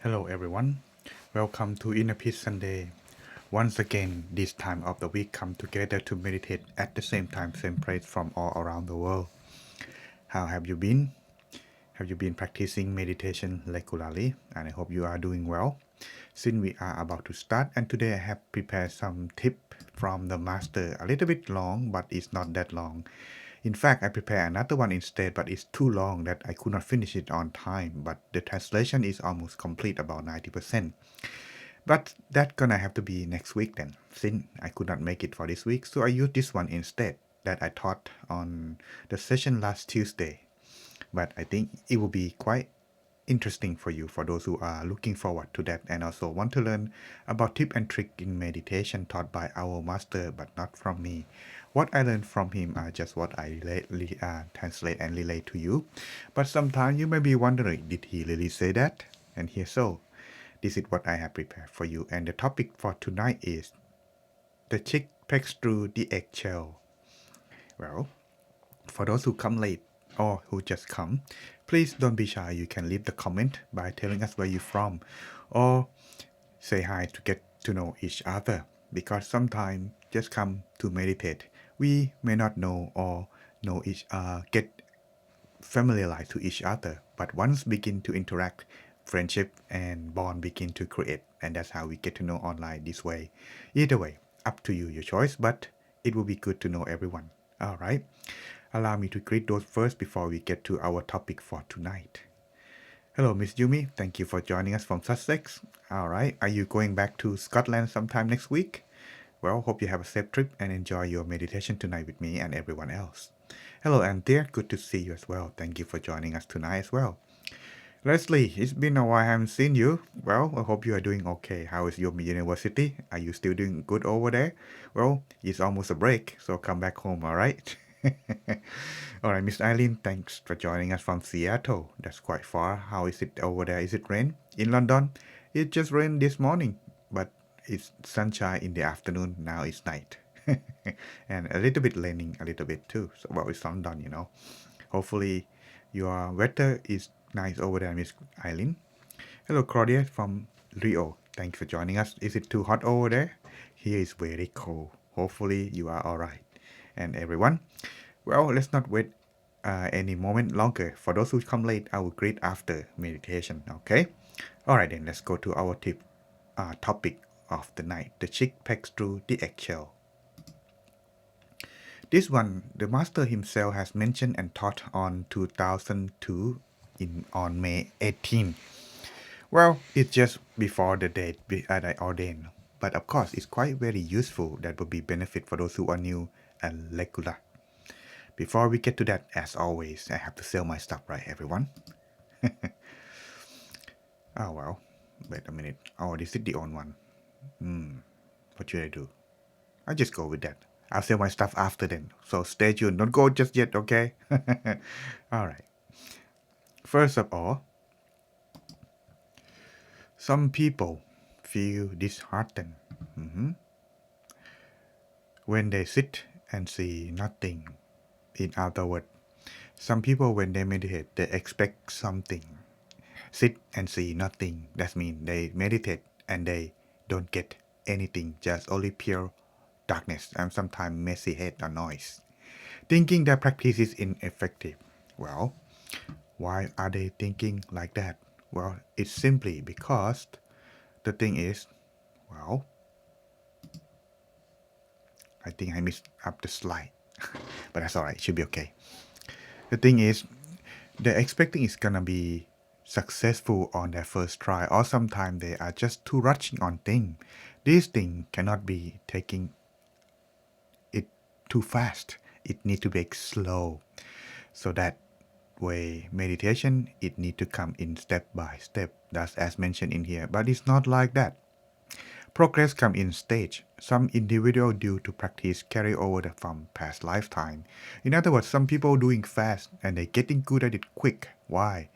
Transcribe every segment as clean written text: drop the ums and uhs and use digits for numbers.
Hello everyone, welcome to Inner Peace Sunday. Once again, this time of the week come together to meditate at the same time, same place from all around the world. How have you been? Have you been practicing meditation regularly? And I hope you are doing well. Since we are about to start, and today I have prepared some tip from the master, a little bit long, but it's not that long. In fact, I prepared another one instead, but it's too long that I could not finish it on time. But the translation is almost complete, about 90%. But that gonna have to be next week then, since I could not make it for this week. So I used this one instead that I taught on the session last Tuesday. But I think it will be quite interesting for you, for those who are looking forward to that and also want to learn about tip and trick in meditation taught by our master but not from me. What I learned from him are just what I translate and relay to you. But sometimes you may be wondering, did he really say that? And here so, this is what I have prepared for you. And the topic for tonight is the chick pecks through the eggshell. Well, for those who come late or who just come, please don't be shy. You can leave the comment by telling us where you're from or say hi to get to know each other. Because sometimes just come to meditate. We may not know or get familiarized to each other, but once begin to interact, friendship and bond begin to create, and that's how we get to know online this way. Either way, up to you, your choice, but it will be good to know everyone. All right. Allow me to greet those first before we get to our topic for tonight. Hello, Miss Yumi. Thank you for joining us from Sussex. All right. Are you going back to Scotland sometime next week? Well, hope you have a safe trip and enjoy your meditation tonight with me and everyone else. Hello, Anthea. Good to see you as well. Thank you for joining us tonight as well. Leslie, it's been a while I haven't seen you. Well, I hope you are doing okay. How is your university? Are you still doing good over there? Well, it's almost a break, so come back home, all right? All right, Miss Eileen, thanks for joining us from Seattle. That's quite far. How is it over there? Is it rain? In London, it just rained this morning, but it's sunshine in the afternoon. Now it's night. And a little bit raining a little bit too. So, well, it's London. Hopefully, your weather is nice over there, Miss Eileen. Hello, Claudia from Rio. Thanks for joining us. Is it too hot over there? Here is very cold. Hopefully, you are all right. And everyone, well, let's not wait any moment longer. For those who come late, I will greet after meditation. Okay. All right, then let's go to our topic of the night: the chick pecks through the eggshell. This one, the master himself has mentioned and taught on 2002 on May 18. Well, it's just before the date that I ordained. But of course, it's quite very useful. That would be benefit for those who are new and regular. Before we get to that, as always, I have to sell my stuff, right, everyone? Oh, well, wait a minute. Oh, this is the old one. What should I do? I'll just go with that. I'll sell my stuff after then. So stay tuned. Don't go just yet, okay? All right. First of all, some people feel disheartened when they sit and see nothing. In other words, some people when they meditate, they expect something. Sit and see nothing. That means they meditate and they don't get anything, just only pure darkness and sometimes messy head or noise. Thinking that practice is ineffective. Well, why are they thinking like that? Well, it's simply because the thing is, well, I think I messed up the slide, but that's alright, should be okay. The thing is, they're expecting it's gonna be successful on their first try, or sometimes they are just too rushing on things. This thing cannot be taking it too fast. It need to be slow. So that way meditation, it need to come in step by step. That's as mentioned in here. But it's not like that. Progress come in stage. Some individual due to practice carry over from past lifetime. In other words, some people doing fast and they getting good at it quick. Why?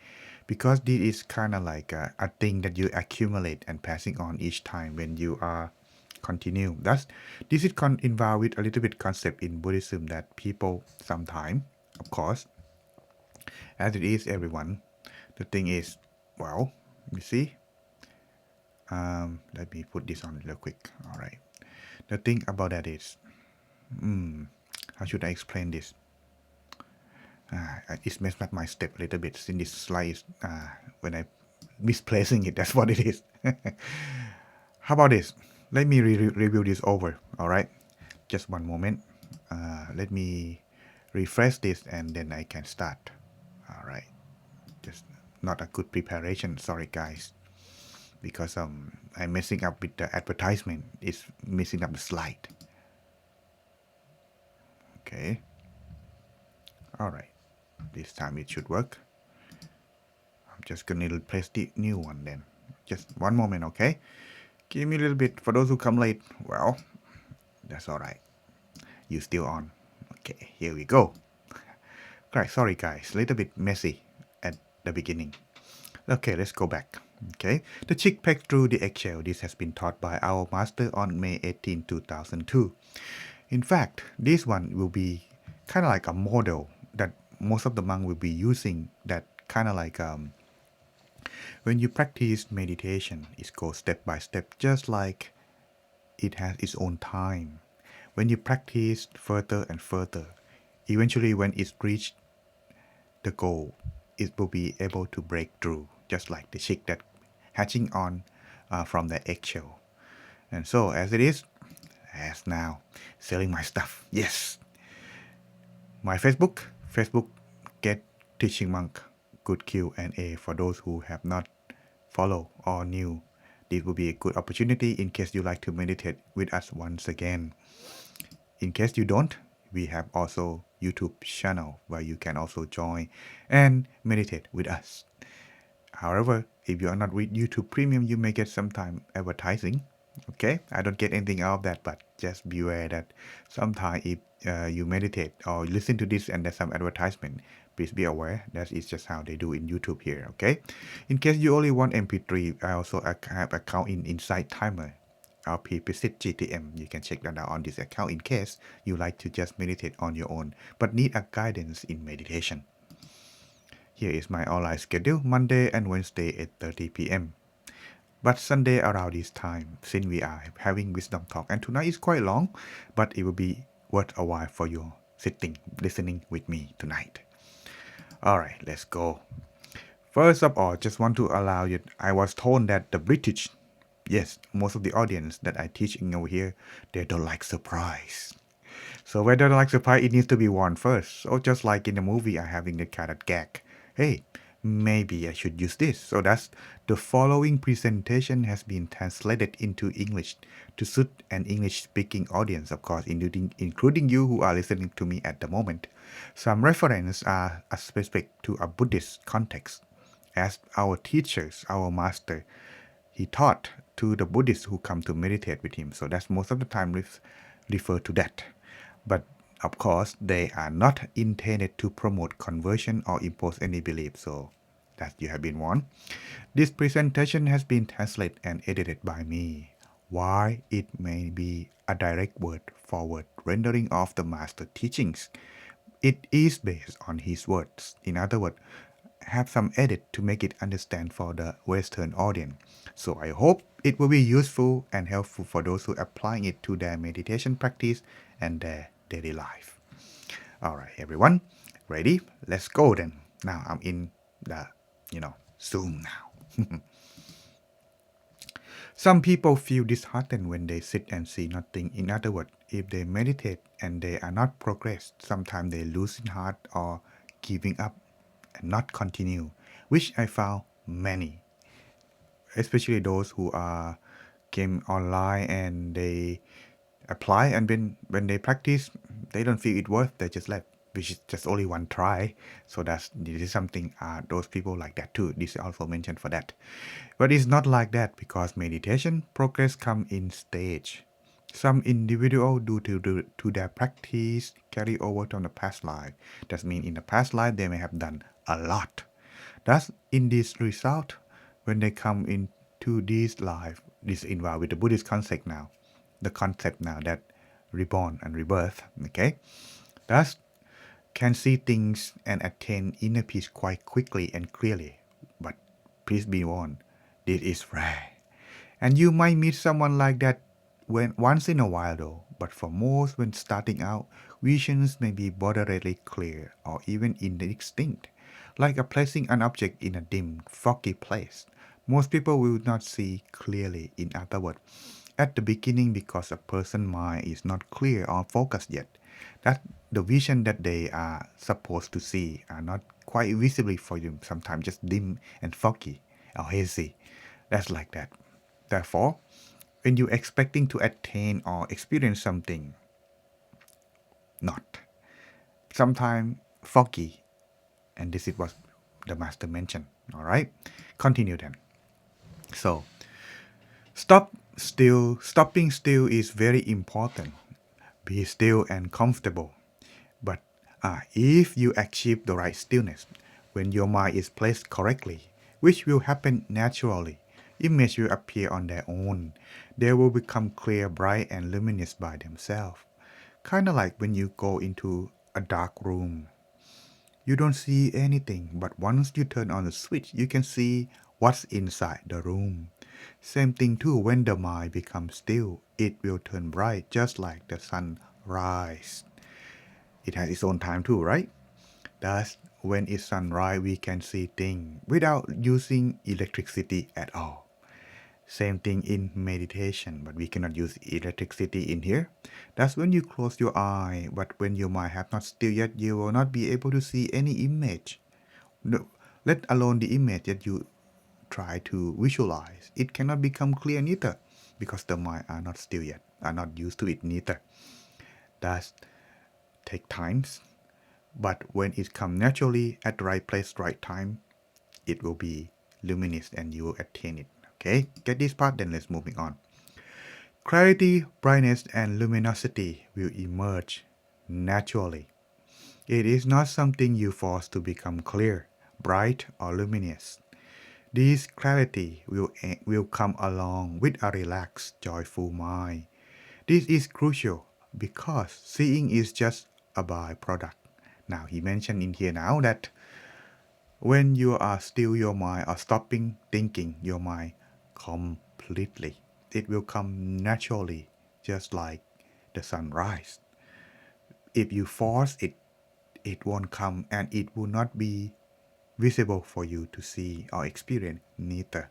Because this is kind of like a thing that you accumulate and passing on each time when you are continue. This is involved with a little bit concept in Buddhism that people sometimes, of course, as it is everyone, the thing is, well, you see, Let me put this on real quick. All right. The thing about that is, how should I explain this? It messed up my step a little bit since this slide is, when I misplacing it, that's what it is. How about this? Let me review this over, all right? Just one moment. Let me refresh this and then I can start. All right. Just not a good preparation, sorry guys. Because I'm messing up with the advertisement. It's messing up the slide. Okay. All right. This time it should work. I'm just gonna replace the new one then. Just one moment, okay? Give me a little bit. For those who come late, well, that's all right. You still on. Okay, here we go. Right, sorry guys, a little bit messy at the beginning. Okay, let's go back. Okay, the chick pecked through the eggshell. This has been taught by our master on May 18, 2002. In fact, this one will be kind of like a model that most of the monks will be using. That kind of like when you practice meditation, it goes step by step, just like it has its own time. When you practice further and further, eventually when it's reached the goal, it will be able to break through, just like the chick that hatching on from the eggshell. And so as it is, as now, selling my stuff. Yes, my Facebook get teaching monk, good Q&A for those who have not follow or new. This will be a good opportunity in case you like to meditate with us once again. In case you don't, we have also YouTube channel where you can also join and meditate with us. However, if you are not with YouTube Premium, you may get some time advertising. Okay, I don't get anything out of that, but just beware that sometimes if you meditate or listen to this and there's some advertisement, please be aware that is just how they do in YouTube here. Okay, in case you only want MP3, I also have account in Insight Timer. RP Pisit GTM. You can check that out on this account in case you like to just meditate on your own, but need a guidance in meditation. Here is my online schedule, Monday and Wednesday at 30 p.m. But Sunday around this time, since we are having wisdom talk, and tonight is quite long, but it will be worth a while for you sitting, listening with me tonight. All right, let's go. First of all, just want to allow you, I was told that the British, yes, most of the audience that I teaching over here, they don't like surprise. So whether they don't like surprise, it needs to be warned first. So just like in the movie, I having the carrot gag. Hey, maybe I should use this. So that's the following presentation has been translated into English to suit an English-speaking audience, of course, including you who are listening to me at the moment. Some references are specific to a Buddhist context. As our teachers, our master, he taught to the Buddhists who come to meditate with him. So that's most of the time refer to that. But of course, they are not intended to promote conversion or impose any belief. So that you have been warned. This presentation has been translated and edited by me. Why it may be a direct word-for-word rendering of the master teachings. It is based on his words. In other words, have some edit to make it understand for the Western audience. So I hope it will be useful and helpful for those who are applying it to their meditation practice and their daily life. All right, everyone, ready? Let's go then. Now I'm in the, Zoom now. Some people feel disheartened when they sit and see nothing. In other words, if they meditate and they are not progressed, sometimes they losing heart or giving up and not continue, which I found many, especially those who are came online and they apply and when they practice, they don't feel it worth, they just left, which is just only one try. So this is something those people like that too. This is also mentioned for that. But it's not like that because meditation progress come in stage. Some individual due to their practice carry over from the past life. That means in the past life they may have done a lot. Thus, in this result, when they come into this life, this involved with the Buddhist concept now, the concept now that reborn and rebirth, okay? Thus, can see things and attain inner peace quite quickly and clearly. But please be warned, this is rare. And you might meet someone like that when once in a while though, but for most when starting out, visions may be moderately clear or even indistinct, like a placing an object in a dim, foggy place. Most people will not see clearly, in other words, at the beginning because a person's mind is not clear or focused yet. That the vision that they are supposed to see are not quite visibly for you, sometimes just dim and foggy or hazy. That's like that. Therefore, when you're expecting to attain or experience something, not. Sometimes foggy, and this is what the master mentioned. All right, continue then. So, stopping still is very important. Be still and comfortable. But if you achieve the right stillness, when your mind is placed correctly, which will happen naturally, images will appear on their own. They will become clear, bright, and luminous by themselves. Kind of like when you go into a dark room. You don't see anything, but once you turn on the switch, you can see what's inside the room. Same thing too, when the mind becomes still, it will turn bright just like the sunrise. It has its own time too, right? Thus, when it's sunrise, we can see things without using electricity at all. Same thing in meditation, but we cannot use electricity in here. That's when you close your eye, but when your mind have not still yet, you will not be able to see any image. No, let alone the image that you try to visualize. It cannot become clear neither, because the mind are not still yet, are not used to it neither. That take times, but when it comes naturally at the right place, right time, it will be luminous and you will attain it. Okay, get this part, then let's moving on. Clarity, brightness, and luminosity will emerge naturally. It is not something you force to become clear, bright, or luminous. This clarity will come along with a relaxed, joyful mind. This is crucial because seeing is just a byproduct. Now, he mentioned in here now that when you are still your mind or stopping thinking your mind completely, it will come naturally, just like the sunrise. If you force it, it won't come and it will not be visible for you to see or experience neither.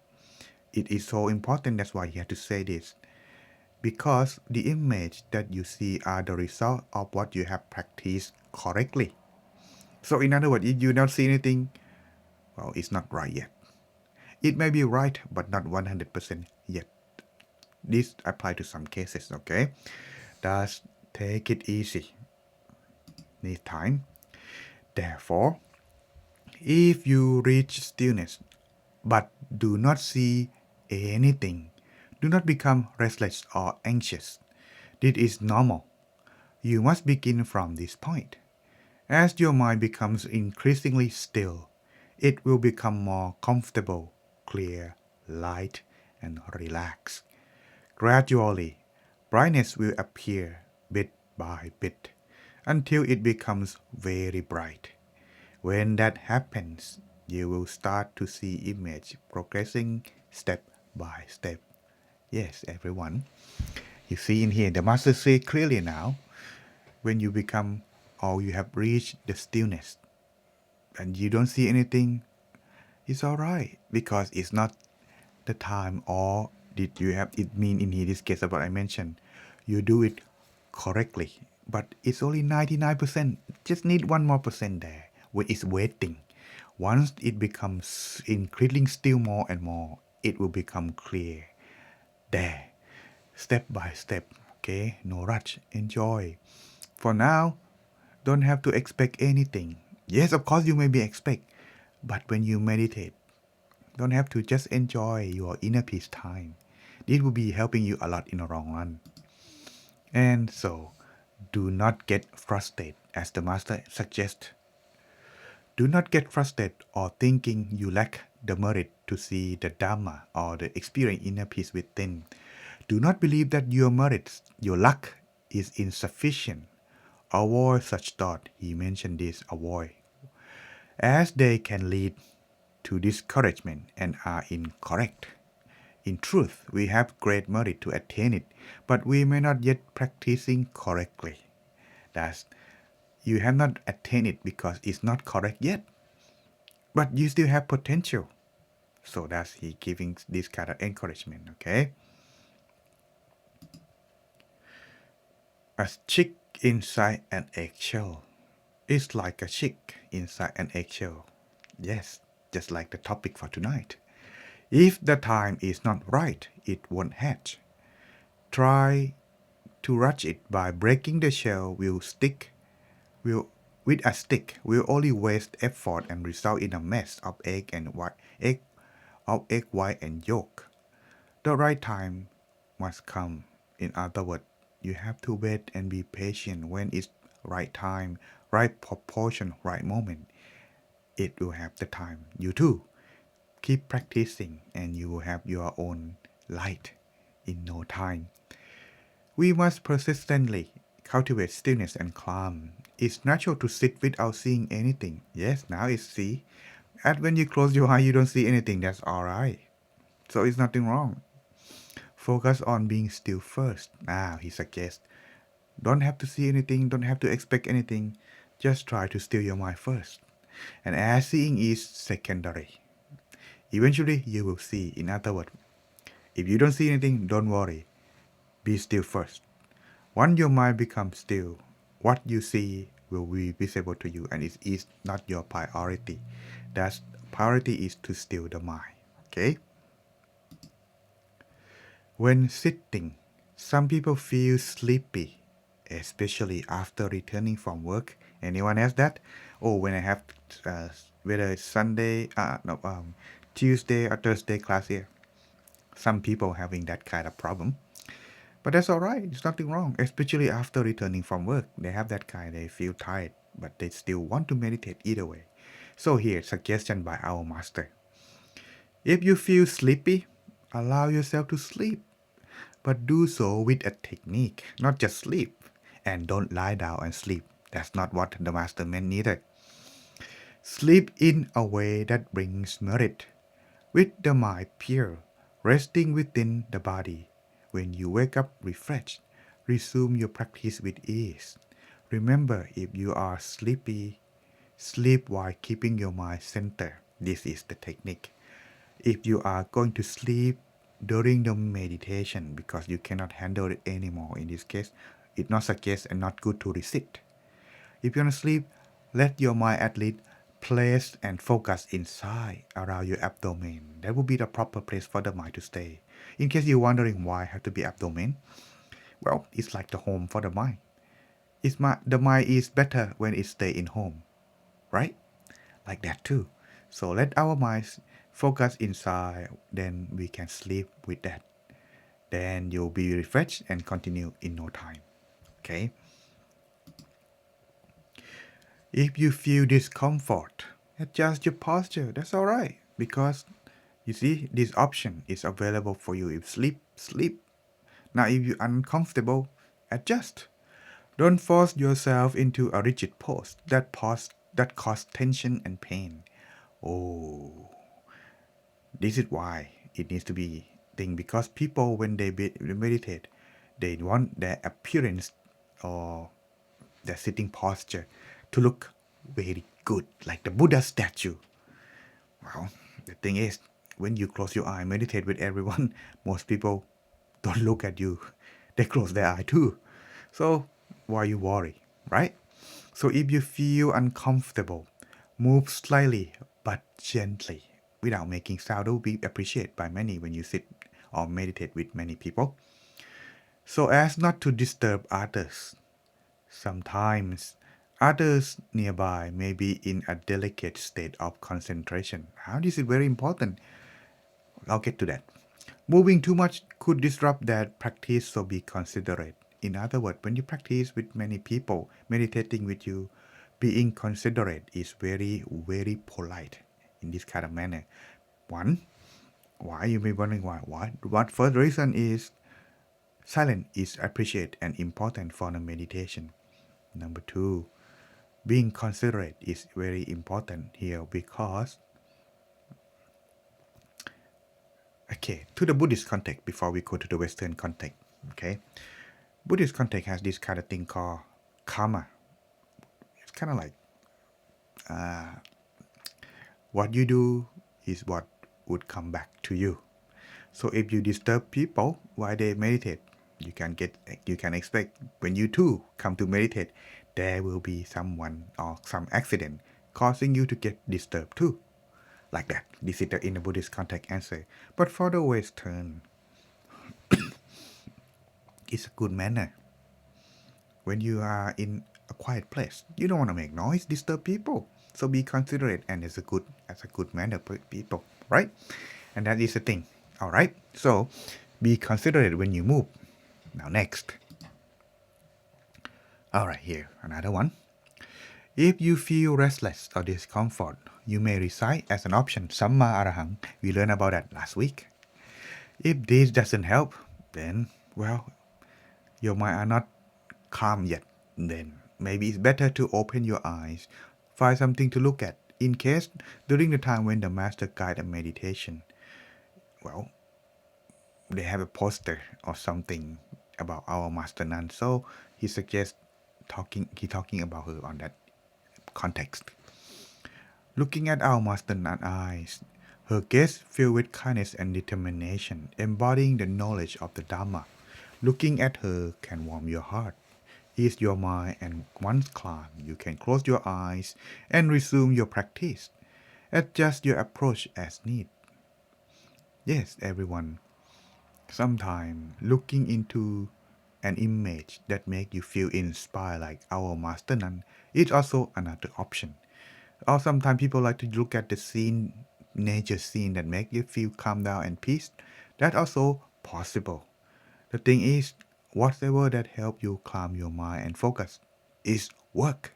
It is so important, that's why he had to say this. Because the image that you see are the result of what you have practiced correctly. So in other words, if you don't see anything, well, it's not right yet. It may be right, but not 100% yet. This applies to some cases, okay? Thus, take it easy. Need time. Therefore, if you reach stillness but do not see anything, do not become restless or anxious. This is normal. You must begin from this point. As your mind becomes increasingly still, it will become more comfortable, clear, light, and relaxed. Gradually, brightness will appear bit by bit until it becomes very bright. When that happens, you will start to see image progressing step by step. Yes, everyone. You see in here, the master say clearly now, when you become or you have reached the stillness and you don't see anything, it's alright because it's not the time or did you have it mean in here this case of what I mentioned. You do it correctly, but it's only 99%. Just need 1% more there when it's waiting. Once it becomes increasing still more and more, it will become clear. There, step by step. Okay, no rush. Enjoy. For now, don't have to expect anything. Yes, of course you may be expect, but when you meditate, don't have to just enjoy your inner peace time. This will be helping you a lot in the long run. And so, do not get frustrated, as the master suggests. Do not get frustrated or thinking you lack the merit to see the Dhamma or the experience inner peace within. Do not believe that your merits, your luck is insufficient. Avoid such thought. He mentioned this, avoid, as they can lead to discouragement and are incorrect. In truth, we have great merit to attain it, but we may not yet practicing correctly. That's you have not attained it because it's not correct yet, but you still have potential. So that's he giving this kind of encouragement. Okay, a chick inside an eggshell is like a chick inside an eggshell. Yes, just like the topic for tonight. If the time is not right, it won't hatch. Try to rush it by breaking the shell will with a stick will only waste effort and result in a mess of egg white and yolk. The right time must come. In other words, you have to wait and be patient when it's right time, right proportion, right moment. It will have the time. You too. Keep practicing and you will have your own light in no time. We must persistently cultivate stillness and calm. It's natural to sit without seeing anything. Yes, now it's see. And when you close your eye, you don't see anything. That's alright. So it's nothing wrong. Focus on being still first. Now he suggests, don't have to see anything, don't have to expect anything. Just try to still your mind first. And as seeing is secondary. Eventually you will see. In other words, if you don't see anything, don't worry. Be still first. Once your mind becomes still, what you see will be visible to you and it is not your priority. That priority is to still the mind. Okay? When sitting, some people feel sleepy, especially after returning from work. Anyone has that? Oh, when I have whether it's Sunday, no, Tuesday or Thursday class here. Some people having that kind of problem. But that's all right. There's nothing wrong, especially after returning from work. They have that kind. They feel tired, but they still want to meditate either way. So here, suggestion by our master. If you feel sleepy, allow yourself to sleep, but do so with a technique, not just sleep. And don't lie down and sleep. That's not what the master meant neither. Sleep in a way that brings merit, with the mind pure, resting within the body. When you wake up refreshed, resume your practice with ease. Remember, if you are sleepy, sleep while keeping your mind centered. This is the technique. If you are going to sleep during the meditation because you cannot handle it anymore, in this case, it's not suggest and not good to resist. If you want to sleep, let your mind at least place and focus inside around your abdomen. That would be the proper place for the mind to stay. In case you're wondering why it have to be abdomen, well, it's like the home for the mind. The mind is better when it stay in home, right? Like that too. So let our minds focus inside, then we can sleep with that. Then you'll be refreshed and continue in no time. Okay? If you feel discomfort, adjust your posture. That's all right. Because you see, this option is available for you. If sleep, sleep. Now, if you're uncomfortable, adjust. Don't force yourself into a rigid pose. That causes tension and pain. Oh, this is why it needs to be thing because people when they meditate, they want their appearance or their sitting posture to look very good, like the Buddha statue. Well, the thing is, when you close your eye, meditate with everyone, most people don't look at you. They close their eye too. So why you worry, right? So if you feel uncomfortable, move slightly but gently without making sound. It will be appreciated by many when you sit or meditate with many people. So as not to disturb others. Sometimes others nearby may be in a delicate state of concentration. Now this is very important. I'll get to that. Moving too much could disrupt that practice, so be considerate. In other words, when you practice with many people meditating with you, being considerate is very, very polite in this kind of manner. One, why you may be wondering why? What first reason is silence is appreciated and important for the meditation. Number two, being considerate is very important here because Okay, to the Buddhist context before we go to the Western context. Okay, Buddhist context has this kind of thing called karma. It's kind of like what you do is what would come back to you. So if you disturb people while they meditate, you can expect when you too come to meditate, there will be someone or some accident causing you to get disturbed too. Like that. This is the in the Buddhist context answer. But for the Western, it's a good manner. When you are in a quiet place, you don't want to make noise, disturb people. So be considerate and it's a good manner for people, right? And that is the thing. All right. So be considerate when you move. Now next. All right, here another one. If you feel restless or discomfort, you may recite as an option Samma Arahang. We learned about that last week. If this doesn't help, then well, your mind are not calm yet. Then maybe it's better to open your eyes, find something to look at. In case during the time when the master guide a meditation, well, they have a poster or something about our master nun. So he suggests talking about her on that context. Looking at our master nun eyes, her gaze filled with kindness and determination, embodying the knowledge of the Dharma. Looking at her can warm your heart, ease your mind, and once calm, you can close your eyes and resume your practice. Adjust your approach as need. Yes, everyone. Sometimes looking into an image that make you feel inspired like our master nun is also another option. Or sometimes people like to look at the scene, nature scene that make you feel calm down and peace. That also possible. The thing is, whatever that help you calm your mind and focus is work.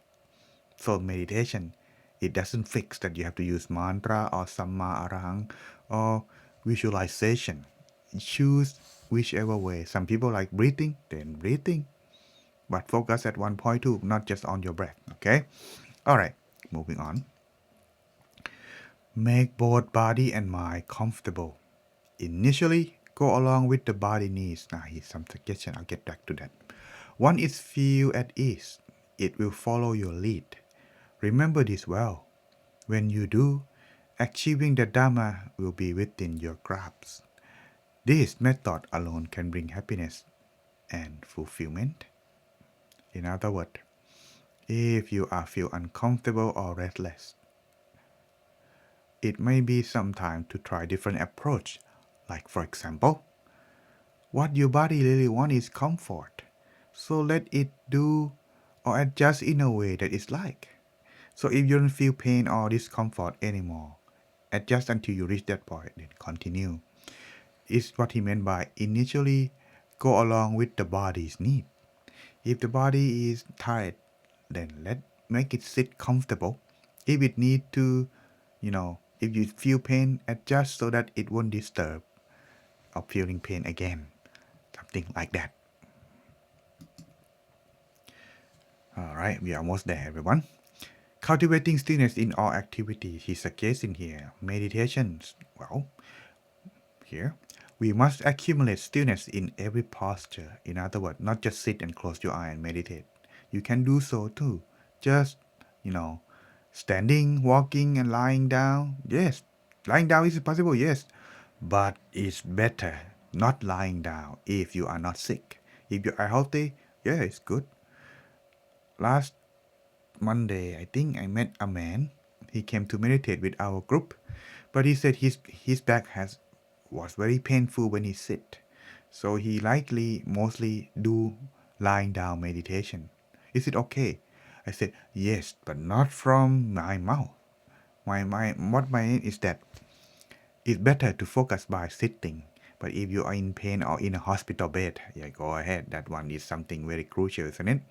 So meditation, it doesn't fix that you have to use mantra or samma arahang or visualization. Choose whichever way. Some people like breathing, then breathing. But focus at one point too, not just on your breath. Okay? Alright, moving on. Make both body and mind comfortable. Initially, go along with the body needs. Now, here's some suggestion. I'll get back to that. One is feel at ease. It will follow your lead. Remember this well. When you do, achieving the Dharma will be within your grasp. This method alone can bring happiness and fulfillment. In other words, if you are feel uncomfortable or restless, it may be some time to try different approach. Like for example, what your body really wants is comfort. So let it do or adjust in a way that it's like. So if you don't feel pain or discomfort anymore, adjust until you reach that point, then continue. Is what he meant by initially go along with the body's need. If the body is tired, then make it sit comfortable. If it need to, if you feel pain, adjust so that it won't disturb of feeling pain again. Something like that. Alright, we are almost there, everyone. Cultivating stillness in all activities. He's suggesting here. Meditations. Well, here. We must accumulate stillness in every posture. In other words, not just sit and close your eye and meditate. You can do so too. Just, standing, walking, and lying down. Yes, lying down is possible, yes. But it's better not lying down if you are not sick. If you are healthy, yeah, it's good. Last Monday, I think I met a man. He came to meditate with our group, but he said his back was very painful when he sit. So he likely mostly do lying down meditation. Is it okay? I said, yes, but not from my mouth. What my name is that it's better to focus by sitting. But if you are in pain or in a hospital bed, yeah, go ahead. That one is something very crucial, isn't it?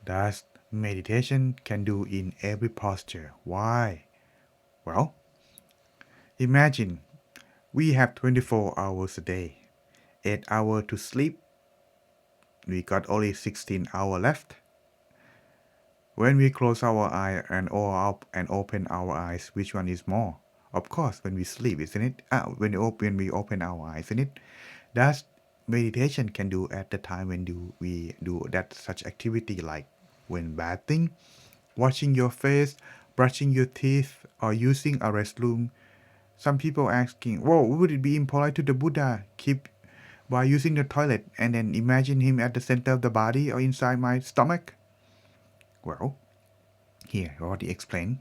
Thus, meditation can do in every posture. Why? Well, imagine we have 24 hours a day, 8 hours to sleep. We got only 16 hours left. When we close our eye and open our eyes, which one is more? Of course, when we sleep, isn't it? When we open our eyes, isn't it? That's meditation can do at the time when we do that such activity like when bathing, washing your face, brushing your teeth, or using a restroom. Some people asking, "Whoa, would it be impolite to the Buddha keep by using the toilet and then imagine him at the center of the body or inside my stomach?" Well, here already explained.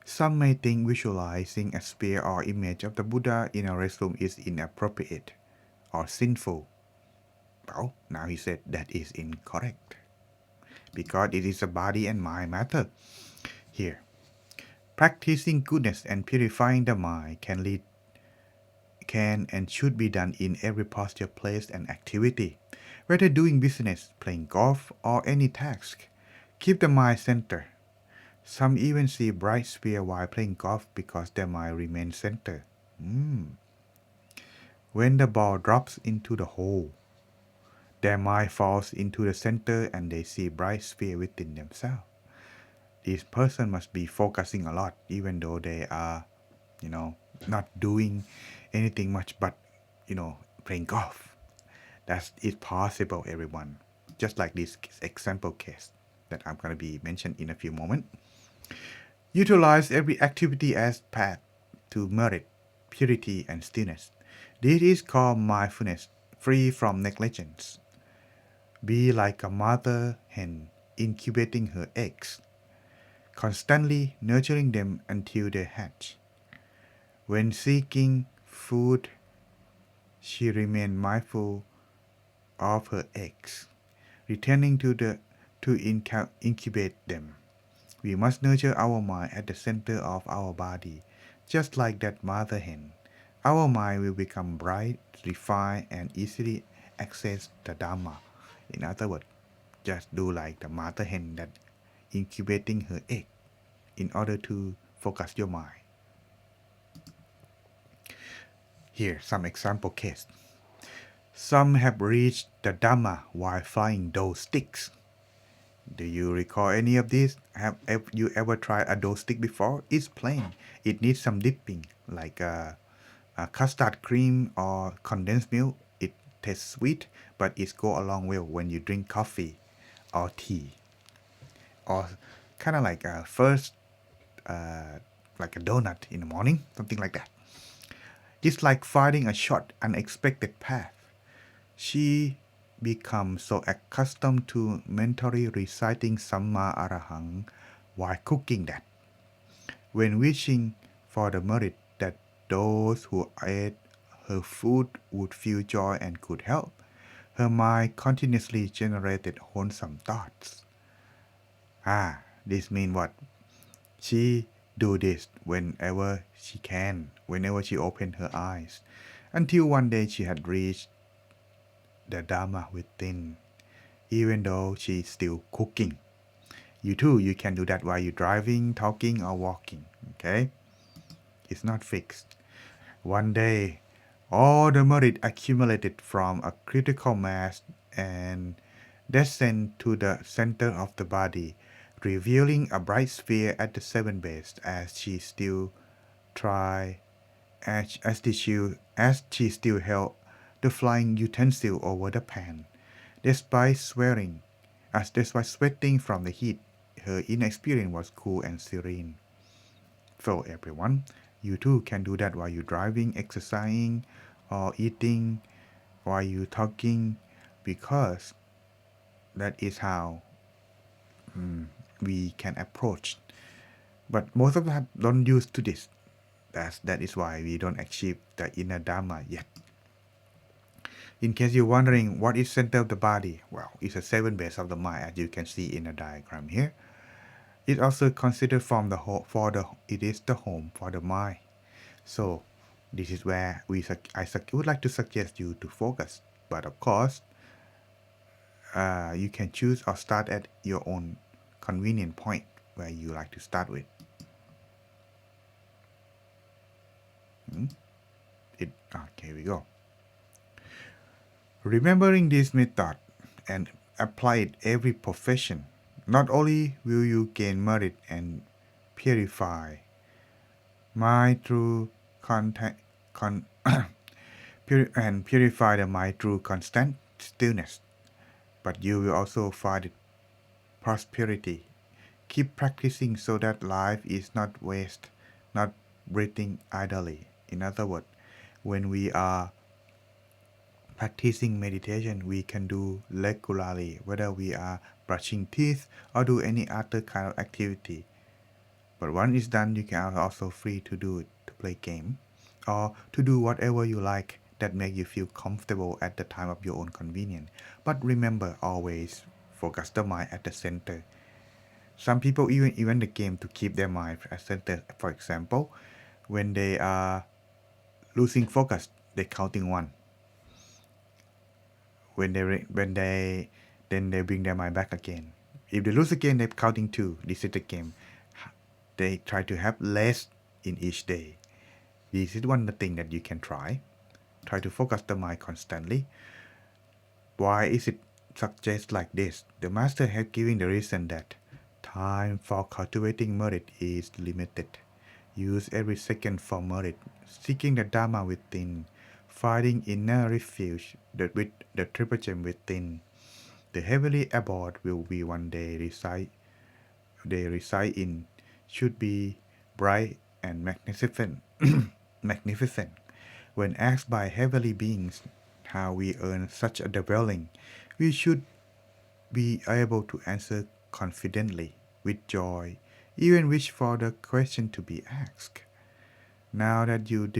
Some may think visualizing a sphere or image of the Buddha in a restroom is inappropriate or sinful. Well, now he said that is incorrect because it is a body and mind matter. Here, practicing goodness and purifying the mind can and should be done in every posture, place, and activity. Whether doing business, playing golf, or any task, keep the mind centered. Some even see bright sphere while playing golf because their mind remains centered. When the ball drops into the hole, their mind falls into the center and they see bright sphere within themselves. This person must be focusing a lot even though they are, not doing anything much but, playing golf. That is possible, everyone. Just like this example case that I'm going to be mentioned in a few moments. Utilize every activity as path to merit, purity, and stillness. This is called mindfulness, free from negligence. Be like a mother hen incubating her eggs, constantly nurturing them until they hatch. When seeking food, she remains mindful of her eggs, returning to incubate them. We must nurture our mind at the center of our body, just like that mother hen. Our mind will become bright, refined, and easily access the Dharma. In other words, just do like the mother hen that incubating her egg in order to focus your mind. Here, some example case. Some have reached the Dhamma while flying those sticks. Do you recall any of this? Have you ever tried a dough stick before? It's plain. It needs some dipping, like a custard cream or condensed milk. It tastes sweet, but it goes along well when you drink coffee or tea, or kind of like a first, like a donut in the morning, something like that. It's like finding a short, unexpected path. She becomes so accustomed to mentally reciting Samma Arahang while cooking that, when wishing for the merit that those who ate her food would feel joy and good health, her mind continuously generated wholesome thoughts. This means what? She do this whenever she can, whenever she opened her eyes, until one day she had reached the Dharma within, even though she's still cooking. You too, you can do that while you're driving, talking, or walking. Okay? It's not fixed. One day, all the merit accumulated from a critical mass and descend to the center of the body, revealing a bright sphere at the seventh base as she still try as she still held the flying utensil over the pan. Despite despite sweating from the heat, her inner experience was cool and serene. So everyone, you too can do that while you're driving, exercising, or eating, while you're talking, because that is how we can approach. But most of us don't use to this. That is why we don't achieve the inner Dharma yet. In case you're wondering what is center of the body, well, it's a seven base of the mind, as you can see in the diagram here. It also considered from the it is the home for the mind. So this is where I would like to suggest you to focus. But of course, you can choose or start at your own convenient point where you like to start with. Here we go. Remembering this method and apply it every profession, not only will you gain merit and purify Mind through contact, con, and purify the mind through constant stillness. But you will also find it prosperity. Keep practicing so that life is not waste, not breathing idly. In other words, when we are practicing meditation, we can do regularly, whether we are brushing teeth or do any other kind of activity. But once it's done, you can also free to do it, to play game, or to do whatever you like that make you feel comfortable at the time of your own convenience. But remember, always focus the mind at the center. Some people even the game to keep their mind at center. For example, when they are losing focus, they counting one. When they then they bring their mind back again. If they lose again, they're counting two. This is the game. They try to have less in each day. This is one thing that you can try. Try to focus the mind constantly. Why is it suggest like this? The master has given the reason that time for cultivating merit is limited. Use every second for merit, seeking the Dharma within, finding inner refuge with the triple gem within. The heavenly abode will be one day reside in, should be bright and magnificent. magnificent. When asked by heavenly beings how we earn such a dwelling, we should be able to answer confidently, with joy, even wish for the question to be asked. Now that you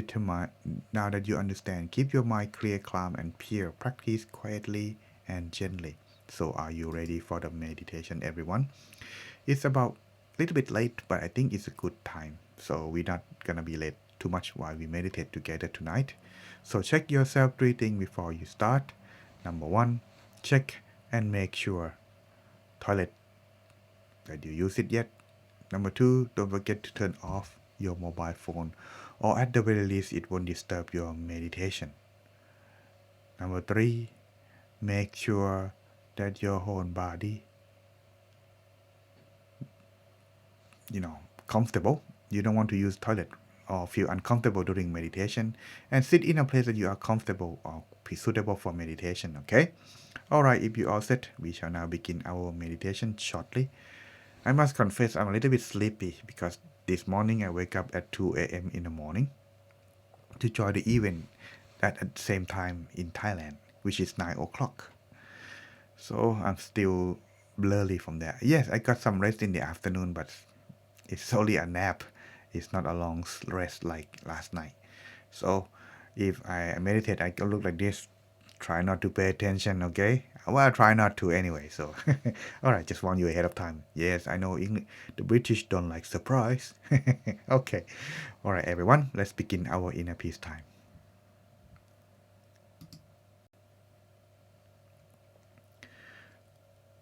understand, keep your mind clear, calm, and pure. Practice quietly and gently. So, are you ready for the meditation, everyone? It's about a little bit late, but I think it's a good time. So, we're not gonna be late too much while we meditate together tonight. So, check yourself three things before you start. Number one, check and make sure toilet that you use it yet. Number two, don't forget to turn off your mobile phone, or at the very least, it won't disturb your meditation. Number three, make sure that your whole body, comfortable. You don't want to use toilet or feel uncomfortable during meditation, and sit in a place that you are comfortable or suitable for meditation. Okay. All right. If you all set, we shall now begin our meditation shortly. I must confess I'm a little bit sleepy because this morning I wake up at 2 a.m. in the morning to join the event at the same time in Thailand, which is 9 o'clock. So I'm still blurry from there. Yes, I got some rest in the afternoon, but it's only a nap. It's not a long rest like last night. So if I meditate, I can look like this. Try not to pay attention, okay? Well, I try not to anyway. So, all right, just warn you ahead of time. Yes, I know the British don't like surprise. Okay, all right, everyone, let's begin our inner peace time.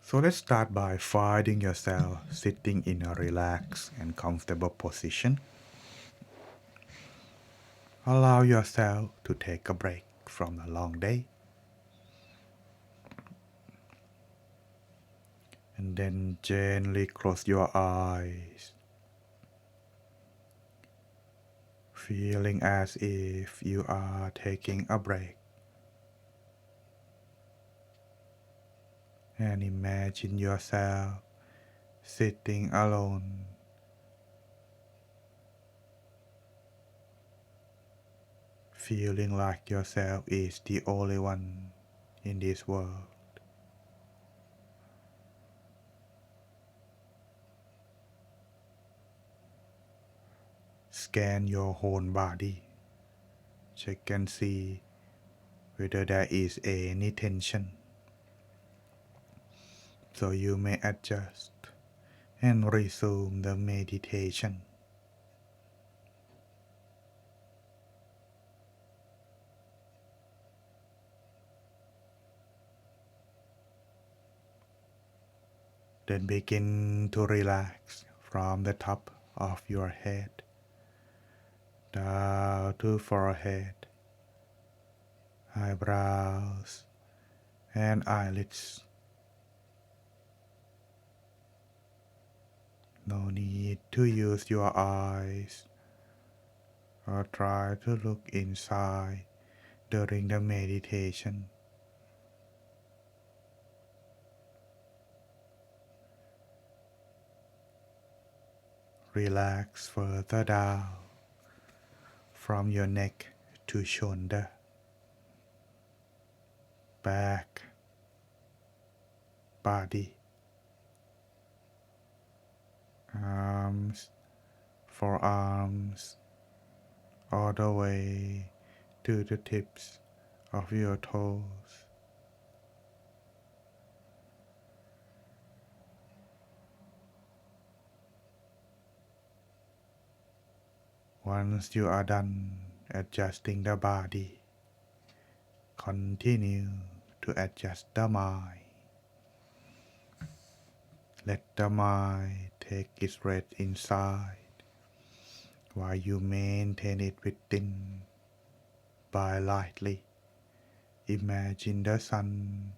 So let's start by finding yourself sitting in a relaxed and comfortable position. Allow yourself to take a break from a long day. And then gently close your eyes, feeling as if you are taking a break. And imagine yourself sitting alone, feeling like yourself is the only one in this world. Scan your whole body. Check and see whether there is any tension. So you may adjust and resume the meditation. Then begin to relax from the top of your head down to forehead, eyebrows, and eyelids. No need to use your eyes or try to look inside during the meditation. Relax further down from your neck to shoulder, back, body, arms, forearms, all the way to the tips of your toes. Once you are done adjusting the body, continue to adjust the mind. Let the mind take its rest inside while you maintain it within by lightly. Imagine the sun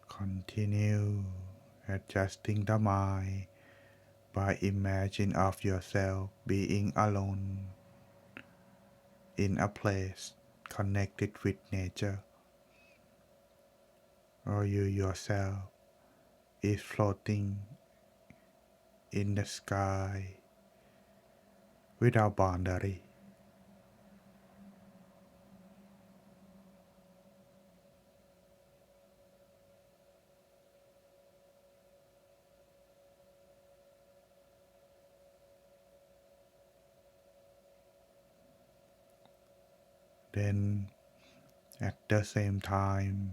continue adjusting the mind by imagine of yourself being alone in a place connected with nature, or you yourself is floating in the sky without boundary. Then at the same time,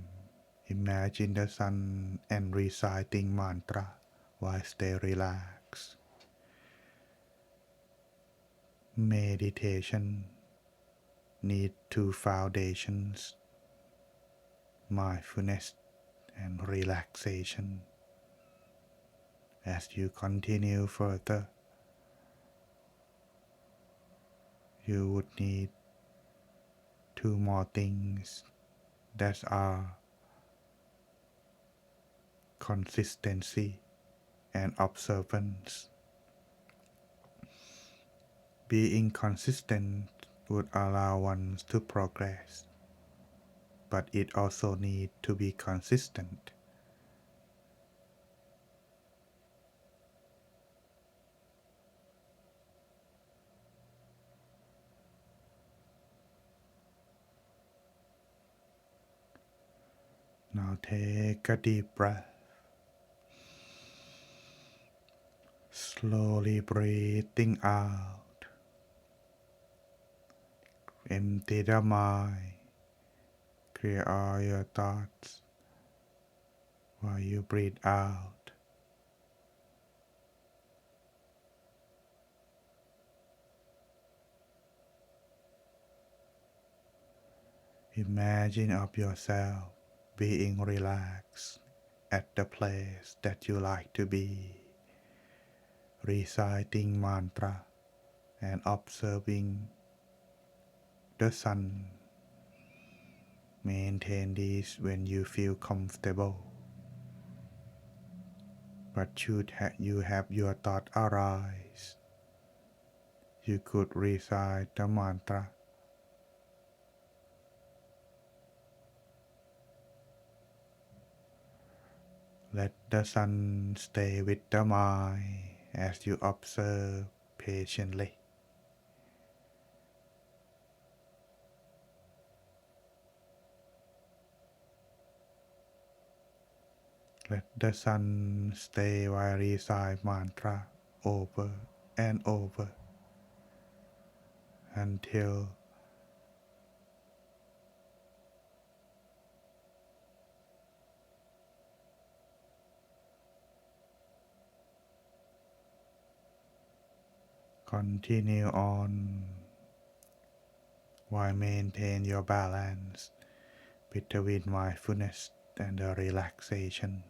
imagine the sun and reciting mantra while stay relaxed. Meditation need two foundations, mindfulness and relaxation. As you continue further, you would need two more things that are consistency and observance. Being consistent would allow one to progress, but it also needs to be consistent. Now take a deep breath. Slowly breathing out. Empty the mind. Clear all your thoughts while you breathe out. Imagine of yourself being relaxed at the place that you like to be, reciting mantra and observing the sun. Maintain this when you feel comfortable. But should you have your thought arise, you could recite the mantra. Let the sun stay with the mind as you observe patiently. Let the sun stay while recite mantra over and over until continue on while maintain your balance between mindfulness and the relaxation.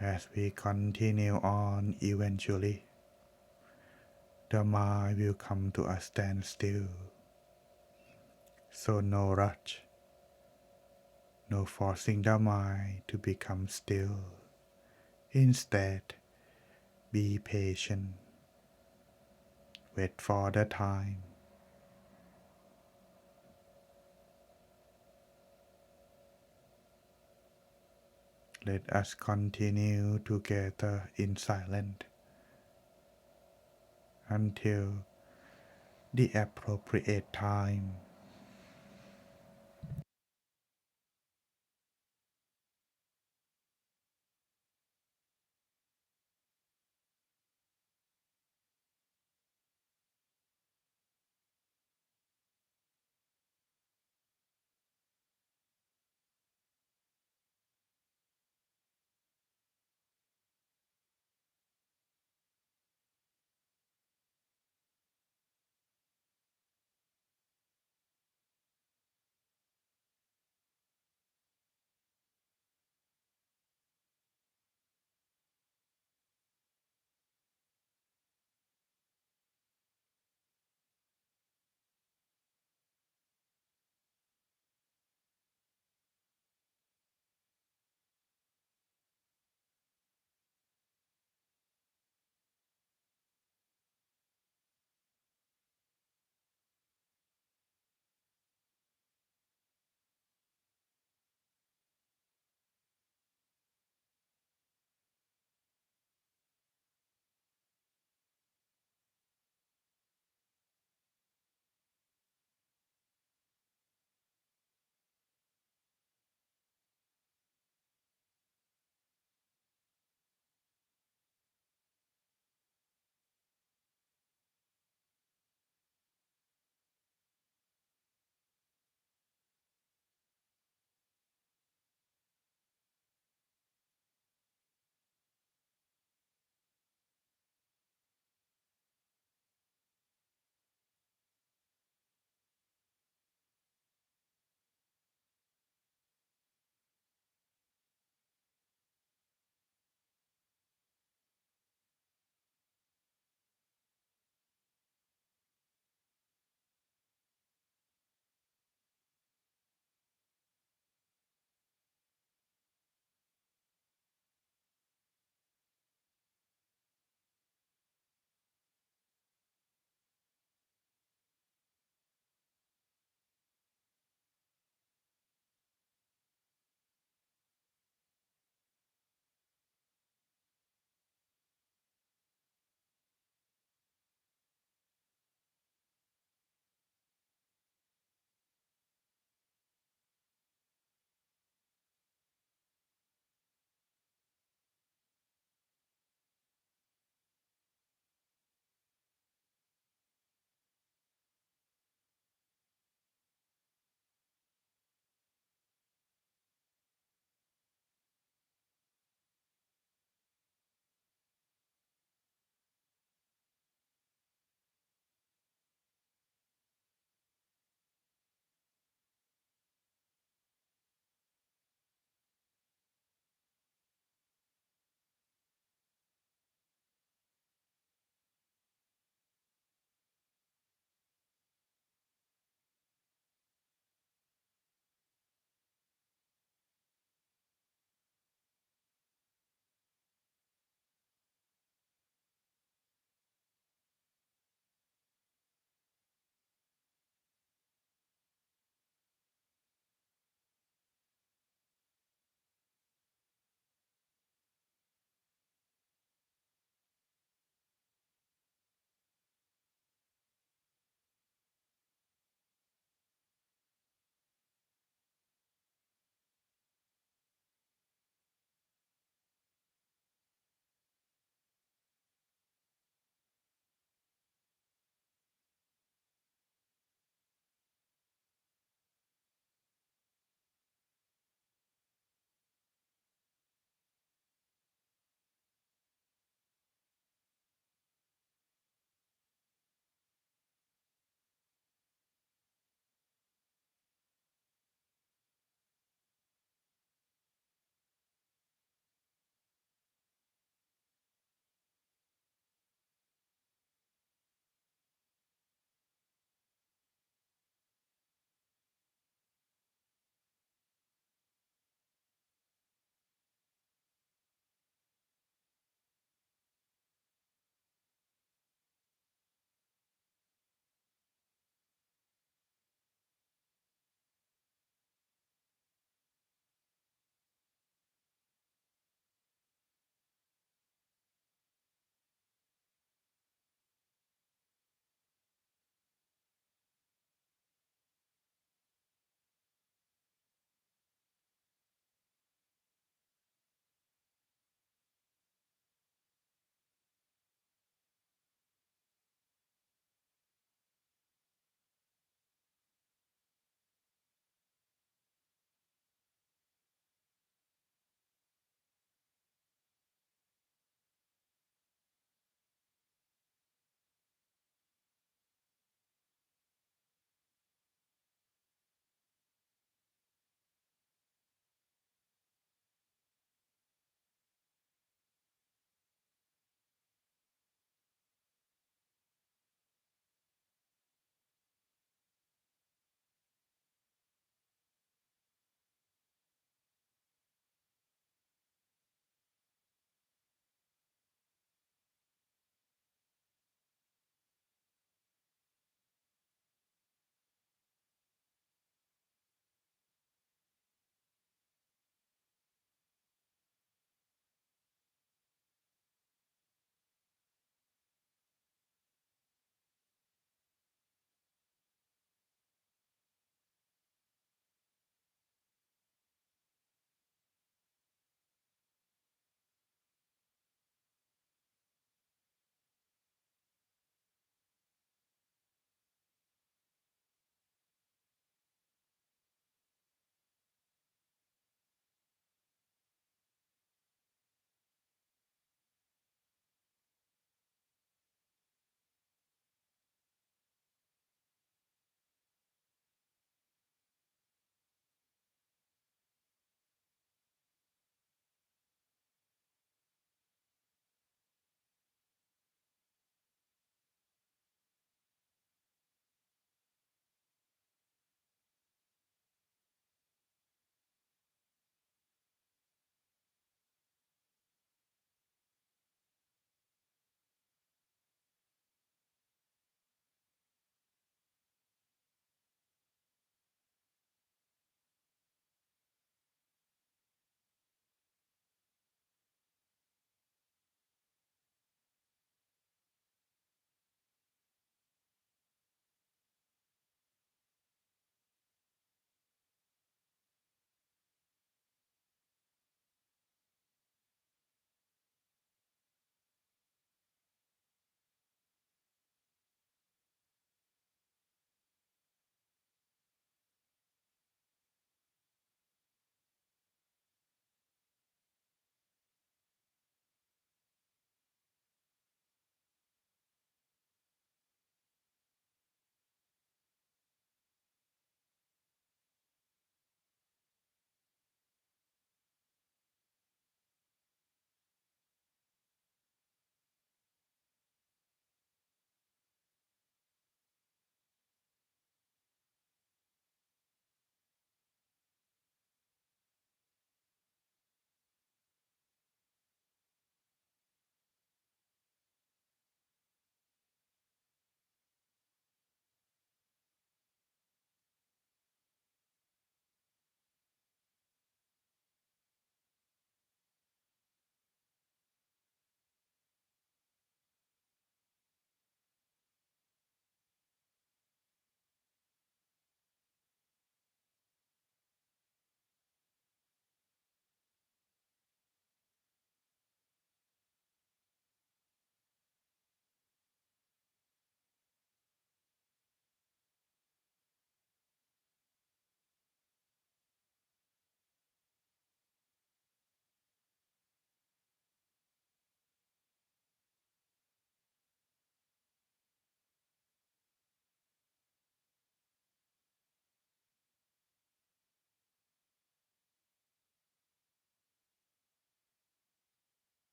As we continue on, eventually, the mind will come to a standstill. So no rush, no forcing the mind to become still. Instead, be patient. Wait for the time. Let us continue together in silence until the appropriate time.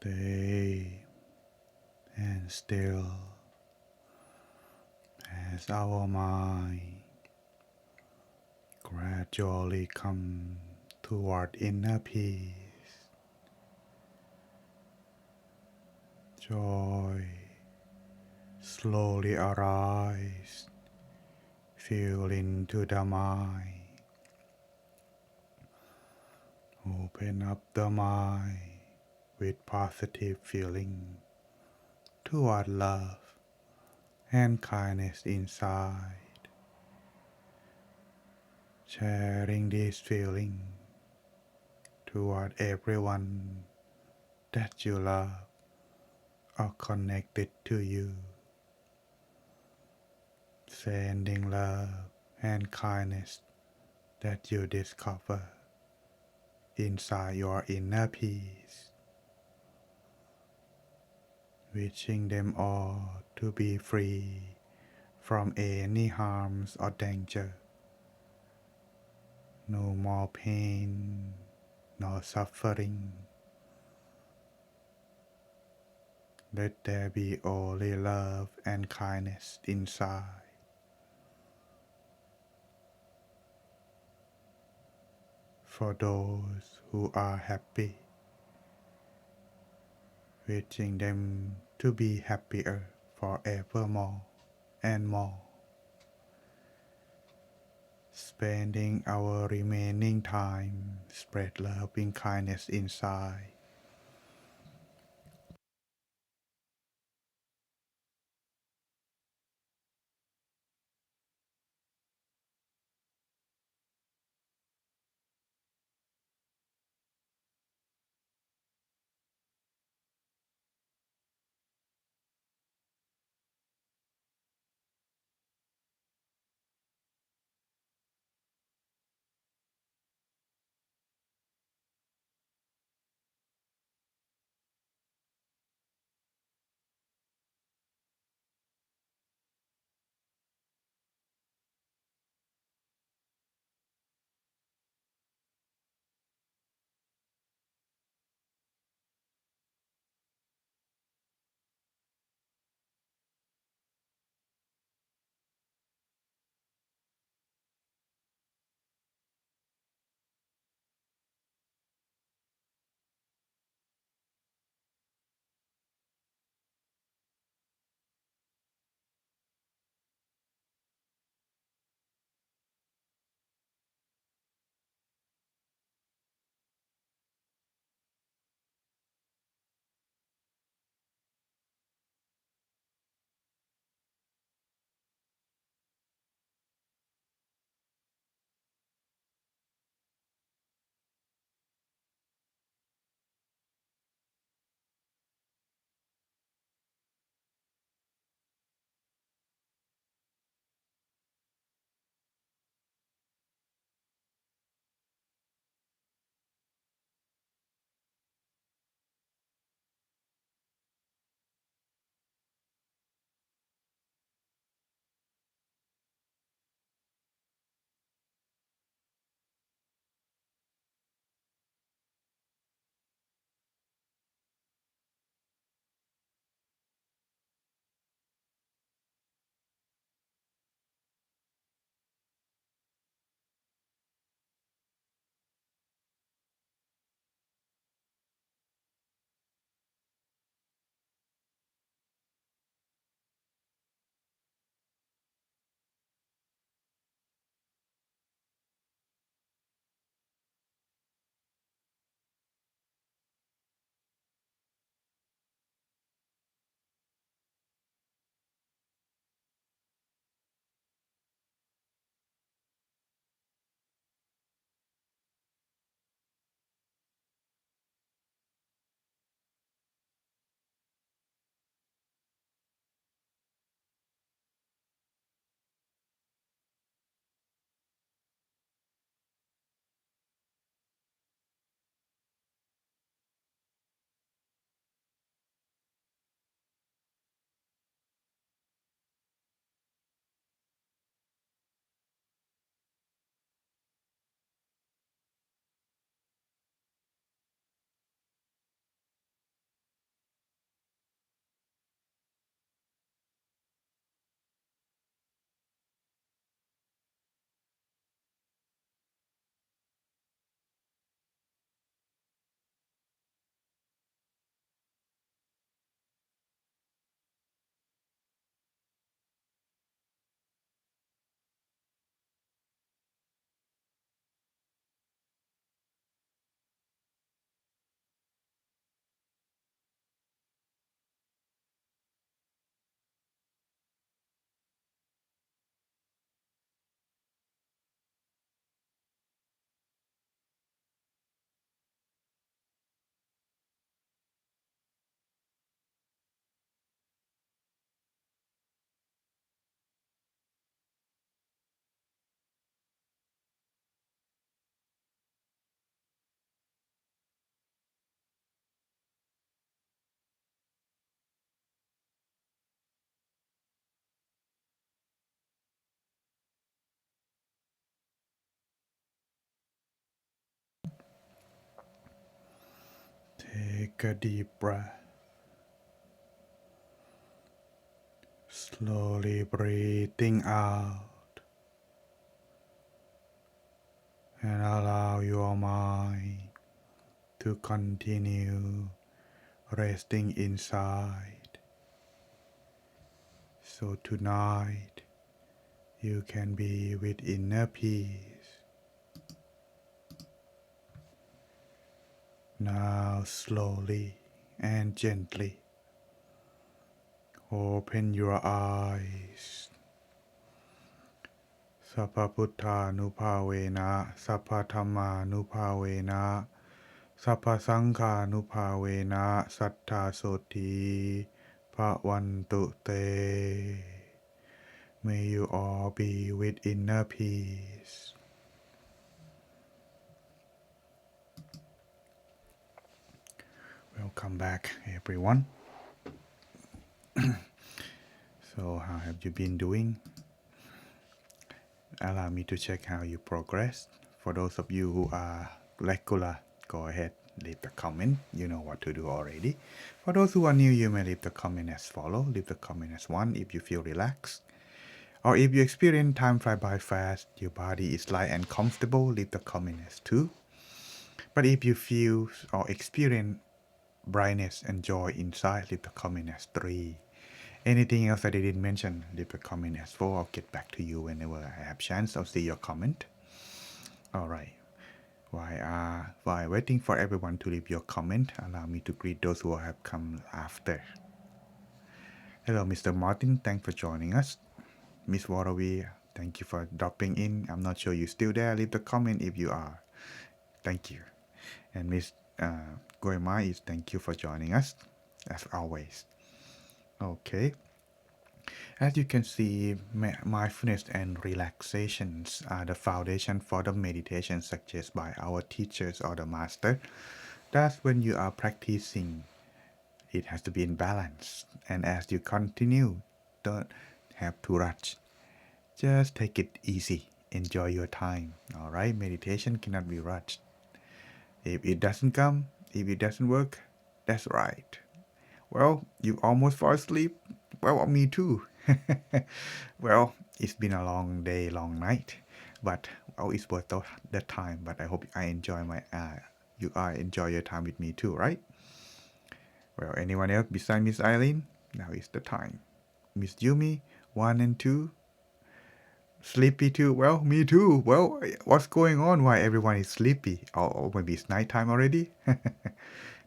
Stay and still as our mind gradually come toward inner peace. Joy slowly arise, fill into the mind. Open up the mind with positive feeling toward love and kindness inside. Sharing this feeling toward everyone that you love or connected to you. Sending love and kindness that you discover inside your inner peace. Wishing them all to be free from any harms or danger. No more pain, no suffering. Let there be only love and kindness inside. For those who are happy, wishing them to be happier forevermore and more. Spending our remaining time spread love and kindness inside. Take a deep breath. Slowly breathing out and allow your mind to continue resting inside. So tonight you can be with inner peace. Now slowly and gently open your eyes. Sappa Puttha Nupavena, Sappa Dhamma Nupavena, Sappa Sangha Nupavena, Sattha Soti Bhavantu Te. May you all be with inner peace. Welcome back, everyone. So, how have you been doing? Allow me to check how you progress. For those of you who are regular, go ahead, leave the comment. You know what to do already. For those who are new, you may leave the comment as follow. Leave the comment as 1 if you feel relaxed. Or if you experience time fly by fast, your body is light and comfortable, leave the comment as 2. But if you feel or experience brightness and joy inside, leave the comment as 3. Anything else that I didn't mention, leave a comment as 4. I'll get back to you whenever I have chance. I'll see your comment. All right. While waiting for everyone to leave your comment, allow me to greet those who have come after. Hello, Mr. Martin. Thanks for joining us. Miss Warawi, thank you for dropping in. I'm not sure you're still there. Leave the comment if you are. Thank you. And Miss Goema is thank you for joining us, as always. Okay. As you can see, mindfulness and relaxations are the foundation for the meditation suggested by our teachers or the master. That's when you are practicing. It has to be in balance. And as you continue, don't have to rush. Just take it easy. Enjoy your time. Alright, meditation cannot be rushed. If it doesn't come, if it doesn't work, that's right. Well, you almost fall asleep. Well, me too. Well, it's been a long day, long night, but it's worth the time. But I hope I enjoy you enjoy your time with me too, right? Well, anyone else besides Miss Eileen? Now is the time. Miss Yumi, 1 and 2. Sleepy too? Well, me too. Well, what's going on? Why everyone is sleepy? Or maybe it's nighttime already?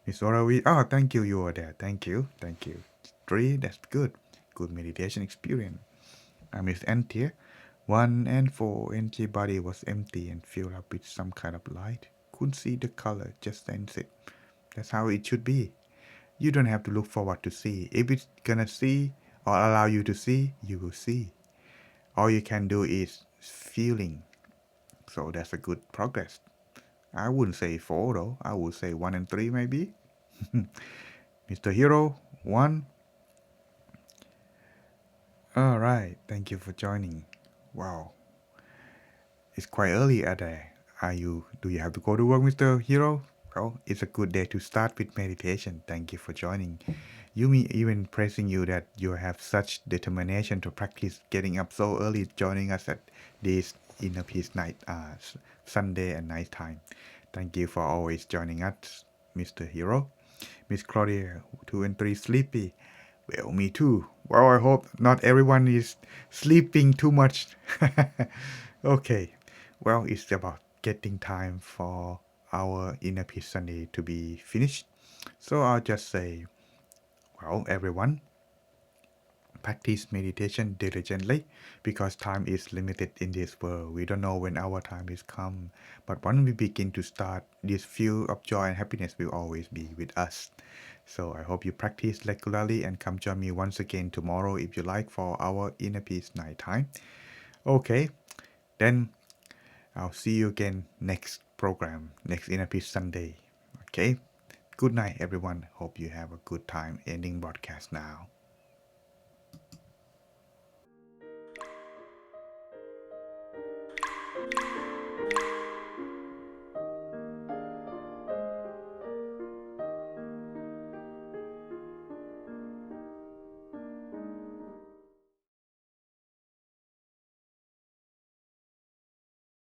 Miss Orawi, thank you, you are there. Thank you. 3, that's good. Good meditation experience. Miss Antia, 1 and 4, empty body was empty and filled up with some kind of light. Couldn't see the color, just sense it. That's how it should be. You don't have to look forward to see. If it's gonna see or allow you to see, you will see. All you can do is feeling. So that's a good progress. I wouldn't say 4 though. I would say 1 and 3 maybe. Mr. Hero, 1. Alright, thank you for joining. Wow. It's quite early at there. Do you have to go to work, Mr. Hero? Well, it's a good day to start with meditation. Thank you for joining. Yumi even praising you that you have such determination to practice getting up so early, joining us at this inner peace night, Sunday and night time. Thank you for always joining us, Mr. Hero. Miss Claudia, 2 and 3 sleepy. Well, me too. Well, I hope not everyone is sleeping too much. Okay. Well, it's about getting time for our inner peace Sunday to be finished. So I'll just say, well, everyone, practice meditation diligently because time is limited in this world. We don't know when our time is come, but when we begin to start, this feel of joy and happiness will always be with us. So I hope you practice regularly and come join me once again tomorrow if you like for our inner peace night time. Okay, then I'll see you again next program, next inner peace Sunday. Okay, good night everyone. Hope you have a good time ending broadcast now.